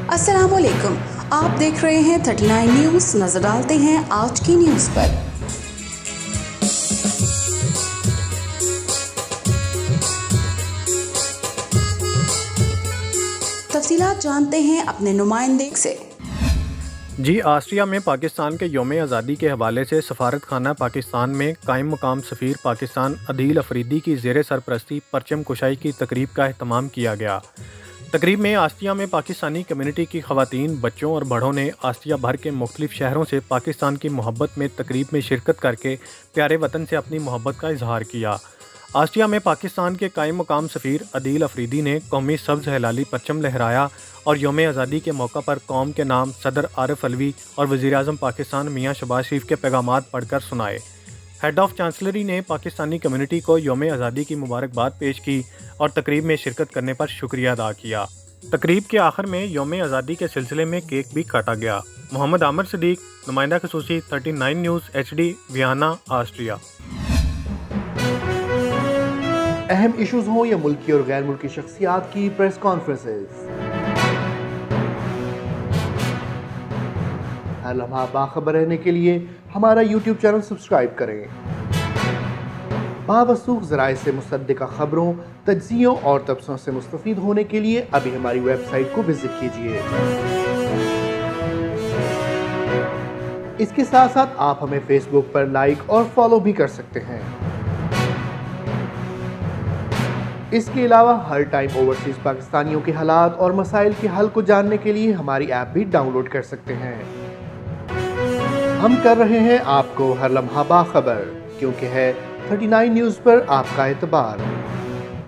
अस्सलाम वालेकुम, आप देख रहे हैं 39 न्यूज़। नजर डालते हैं आज की न्यूज़ पर। तफसीलात जानते हैं अपने नुमाइंदे से। जी, ऑस्ट्रिया में पाकिस्तान के यौम आज़ादी के हवाले से सफारत खाना पाकिस्तान में कायम मकाम सफ़ीर पाकिस्तान अदील अफरीदी की ज़ेर सरपरस्ती परचम कुशाई की तकरीब का अहतमाम किया गया। तकरीब में ऑस्ट्रिया में पाकिस्तानी कम्युनिटी की ख़वातीन, बच्चों और बड़ों ने ऑस्ट्रिया भर के मुख्तलिफ शहरों से पाकिस्तान की मोहब्बत में तकरीब में शिरकत करके प्यारे वतन से अपनी मोहब्बत का इजहार किया। ऑस्ट्रिया में पाकिस्तान के कायम मकाम सफ़ीर अदील अफरीदी ने कौमी सब्ज़ हिलाली परचम लहराया और यौम आज़ादी के मौका पर कौम के नाम सदर आरिफ अलवी और वज़ीर-ए-आज़म पाकिस्तान मियाँ शहबाज शरीफ के पैगामात पढ़कर सुनाए। हेड ऑफ चांसलरी ने पाकिस्तानी कम्युनिटी को यौम आज़ादी की मुबारकबाद पेश की और तकरीब में शिरकत करने पर शुक्रिया अदा किया। तकरीब के आखिर में यौम आज़ादी के सिलसिले में केक भी काटा गया। मोहम्मद आमिर सिद्दीक, नुमाइंदा खसूसी 39 न्यूज़ HD, वियना, ऑस्ट्रिया। अहम इश्यूज हों या मुल्की और गैर मुल्की शख्सियात की प्रेस कॉन्फ्रेंसेस, हर लम्हा बाखबर रहने के लिए हमारा YouTube चैनल सब्सक्राइब करें। बावसूख ज़राए से मुसद्दिक़ा खबरों, तज्ज़ियों और तबसरों से मुस्तफ़ीद होने के लिए अभी हमारी वेबसाइट को विजिट कीजिए। इसके साथ साथ आप हमें फेसबुक पर लाइक और फॉलो भी कर सकते हैं। इसके अलावा हर टाइम ओवरसीज़ पाकिस्तानियों के हालात और मसाइल के हल को जानने के लिए हमारी ऐप भी डाउनलोड कर सकते हैं। हम कर रहे हैं आपको हर लम्हा बाखबर, क्योंकि है 39 न्यूज़ पर आपका एतबार।